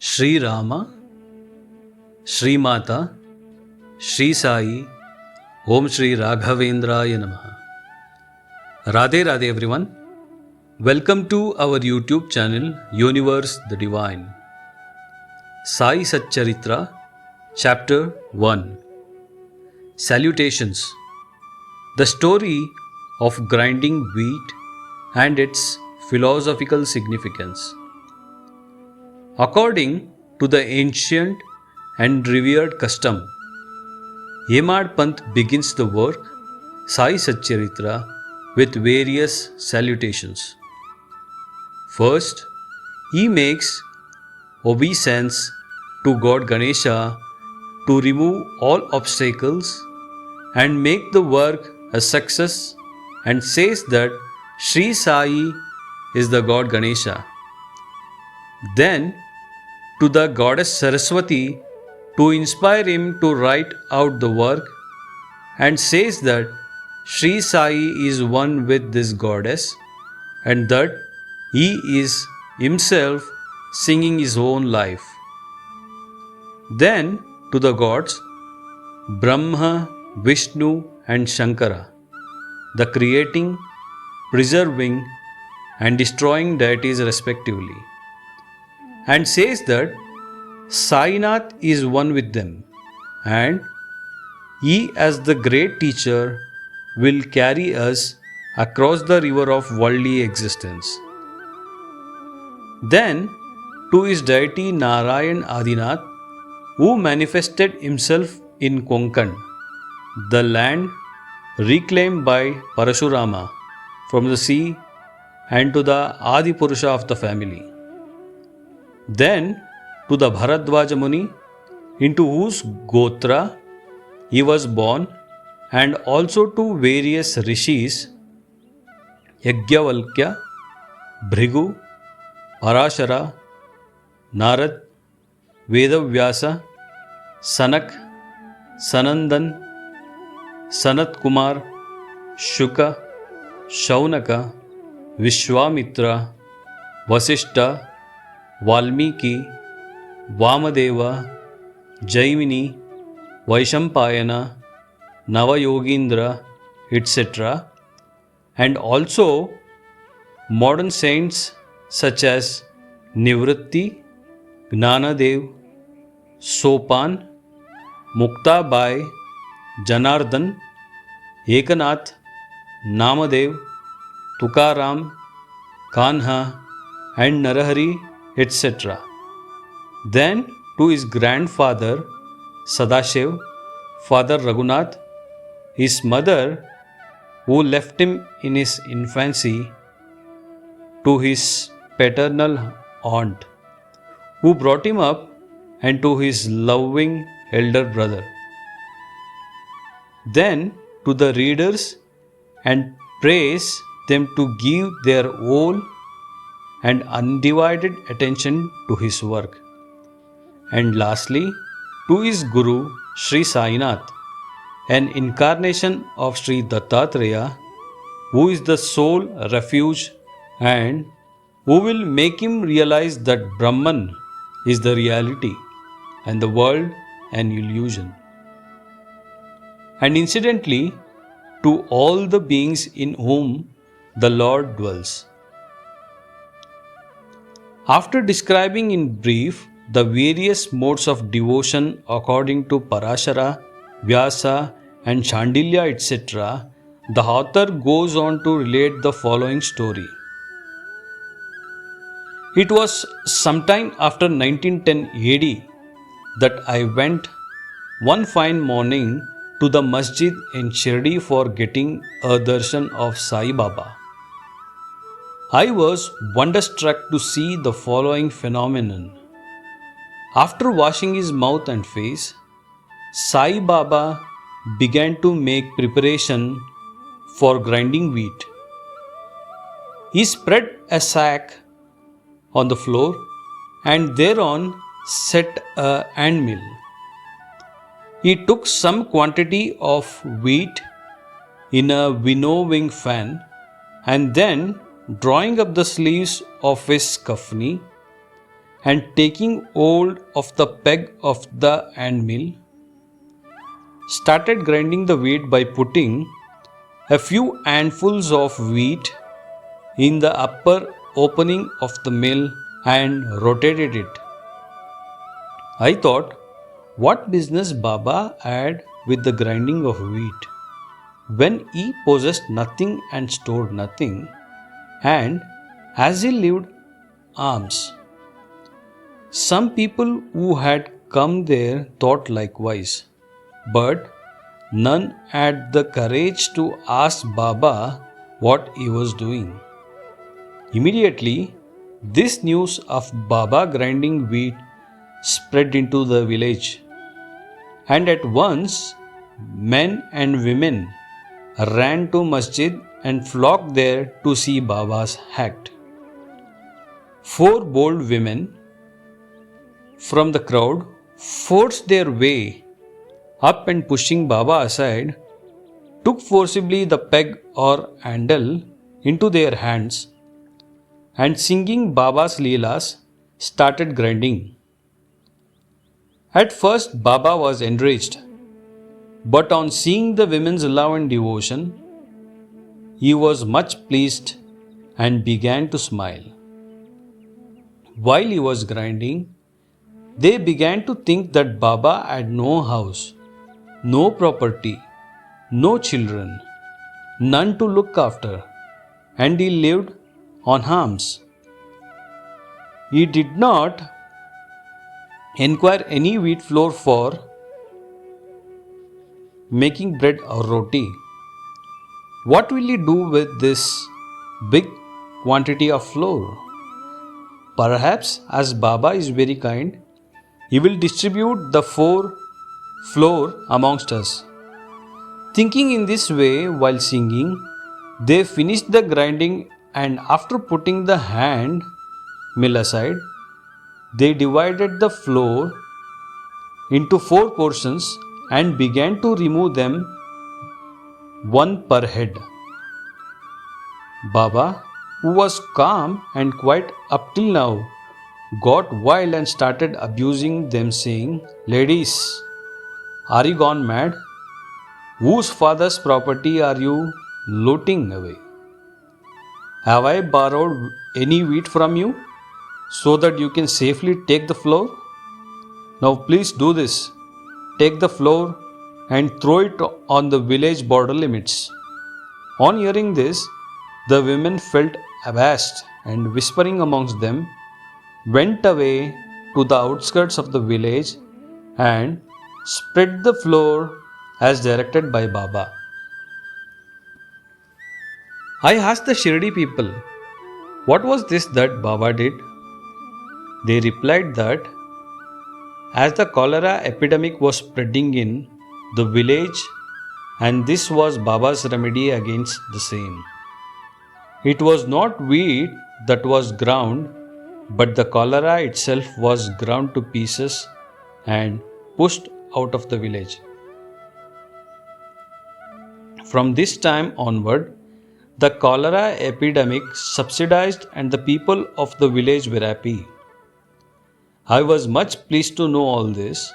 Shri Rama, Shri Mata, Shri Sai, Om Shri Raghavendraya Namaha. Radhe Radhe everyone. Welcome to our YouTube channel Universe the Divine. Sai Satcharitra Chapter 1. Salutations. The story of grinding wheat and its philosophical significance. According to the ancient and revered custom, Hemad Pant begins the work Sai Satcharitra with various salutations. First, he makes obeisance to God Ganesha to remove all obstacles and make the work a success, and says that Sri Sai is the God Ganesha. Then, to the goddess Saraswati to inspire him to write out the work, and says that Sri Sai is one with this goddess and that he is himself singing his own life. Then to the gods Brahma, Vishnu and Shankara, the creating, preserving and destroying deities respectively, and says that Sainath is one with them, and he as the great teacher will carry us across the river of worldly existence. Then to his deity Narayan Adinath, who manifested himself in Konkan, the land reclaimed by Parashurama from the sea, and to the Adi Purusha of the family. Then to the Bharadwaja Muni, into whose Gotra he was born, and also to various rishis Yajnavalkya, Bhrigu, Parashara, Narad, Vedavyasa, Sanak, Sanandan, Sanat Kumar, Shuka, Shaunaka, Vishwamitra, Vasishta, Valmiki, Vamadeva, Jaimini, Vaishampayana, Navayogindra, etc., and also modern saints such as Nivritti, Gnanadev, Sopan, Muktabai, Janardhan, Ekanath, Namadev, Tukaram, Kanha and Narahari, etc. Then to his grandfather Sadashiv, Father Raghunath, his mother who left him in his infancy, to his paternal aunt who brought him up, and to his loving elder brother. Then to the readers, and praise them to give their whole and undivided attention to his work. And lastly, to his Guru Sri Sainath, an incarnation of Sri Dattatreya, who is the sole refuge and who will make him realize that Brahman is the reality and the world an illusion. And incidentally, to all the beings in whom the Lord dwells. After describing in brief the various modes of devotion according to Parashara, Vyasa and Chandilya, etc., the author goes on to relate the following story. It was sometime after 1910 AD that I went one fine morning to the masjid in Shirdi for getting a darshan of Sai Baba. I was wonderstruck to see the following phenomenon. After washing his mouth and face, Sai Baba began to make preparation for grinding wheat. He spread a sack on the floor and thereon set a handmill. He took some quantity of wheat in a winnowing fan, and then, drawing up the sleeves of his kafni and taking hold of the peg of the handmill, started grinding the wheat by putting a few handfuls of wheat in the upper opening of the mill and rotated it. I thought, what business Baba had with the grinding of wheat when he possessed nothing and stored nothing, and as he lived alms? Some people who had come there thought likewise, but none had the courage to ask Baba what he was doing. Immediately, this news of Baba grinding wheat spread into the village, and at once men and women ran to masjid and flocked there to see Baba's act. Four bold women from the crowd forced their way up and pushing Baba aside, took forcibly the peg or handle into their hands and singing Baba's Leelas started grinding. At first Baba was enraged, but on seeing the women's love and devotion, he was much pleased and began to smile. While he was grinding, they began to think that Baba had no house, no property, no children, none to look after, and he lived on alms. He did not inquire any wheat flour for making bread or roti. What will he do with this big quantity of flour? Perhaps, as Baba is very kind, he will distribute the flour amongst us. Thinking in this way while singing, they finished the grinding, and after putting the hand mill aside, they divided the flour into 4 portions and began to remove them one per head. Baba, who was calm and quiet up till now, got wild and started abusing them, saying, "Ladies, are you gone mad? Whose father's property are you looting away? Have I borrowed any wheat from you so that you can safely take the flour? Now please do this. Take the flour and throw it on the village border limits." On hearing this, the women felt abashed and whispering amongst them, went away to the outskirts of the village and spread the flour as directed by Baba. I asked the Shirdi people, what was this that Baba did? They replied that as the cholera epidemic was spreading in the village, and this was Baba's remedy against the same. It was not wheat that was ground, but the cholera itself was ground to pieces and pushed out of the village. From this time onward, the cholera epidemic subsided and the people of the village were happy. I was much pleased to know all this,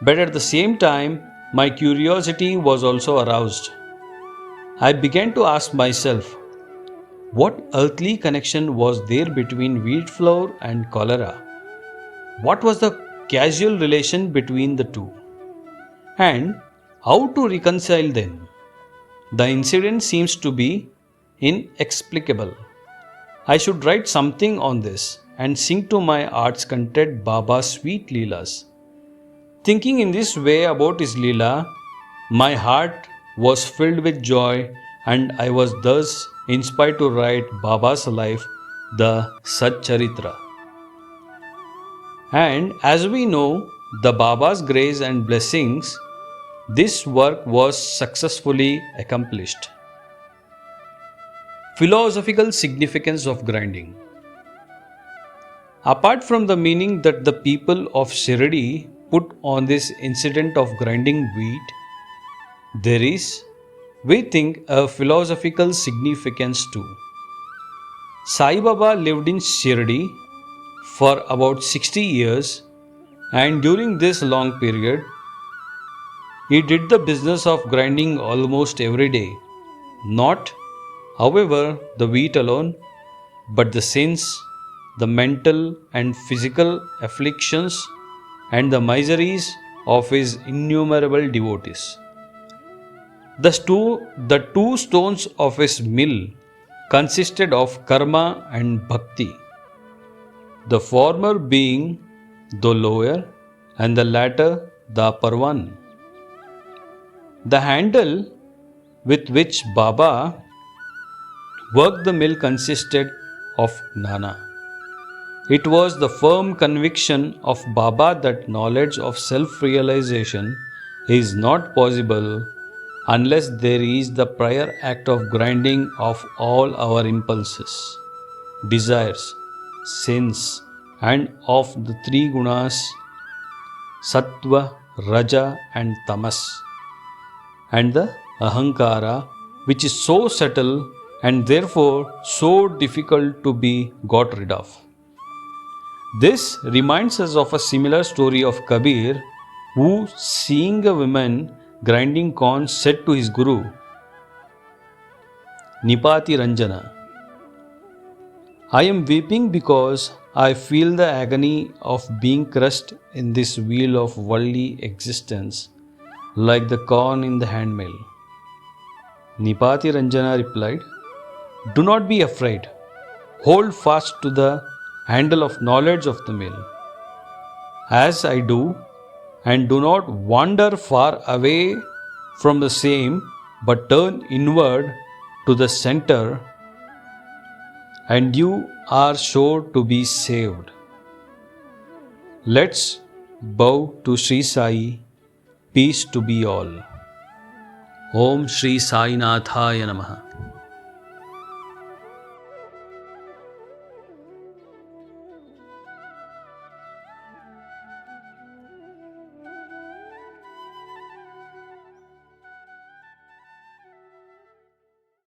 but at the same time, my curiosity was also aroused. I began to ask myself, what earthly connection was there between wheat flour and cholera? What was the causal relation between the two? And how to reconcile them? The incident seems to be inexplicable. I should write something on this and sing to my heart's content Baba's sweet Leelas. Thinking in this way about his Leela, my heart was filled with joy, and I was thus inspired to write Baba's life, the Satcharitra. And as we know, the Baba's grace and blessings, this work was successfully accomplished. Philosophical significance of grinding. Apart from the meaning that the people of Shirdi put on this incident of grinding wheat, there is, we think, a philosophical significance too. Sai Baba lived in Shirdi for about 60 years, and during this long period, he did the business of grinding almost every day. Not, however, the wheat alone, but the sins, the mental and physical afflictions, and the miseries of his innumerable devotees. The two stones of his mill consisted of karma and bhakti, the former being the lower and the latter the upper one. The handle with which Baba worked the mill consisted of gnana. It was the firm conviction of Baba that knowledge of self realization is not possible unless there is the prior act of grinding of all our impulses, desires, sins, and of the three gunas sattva, raja, and tamas, and the ahankara, which is so subtle and therefore so difficult to be got rid of. This reminds us of a similar story of Kabir, who, seeing a woman grinding corn, said to his guru, Nipati Ranjana, I am weeping because I feel the agony of being crushed in this wheel of worldly existence, like the corn in the handmill. Nipati Ranjana replied, Do not be afraid. Hold fast to the handle of knowledge of the mill, as I do, and do not wander far away from the same, but turn inward to the center, and you are sure to be saved. Let's bow to Sri Sai. Peace to be all. Om Sri Sai Nathaya Namaha.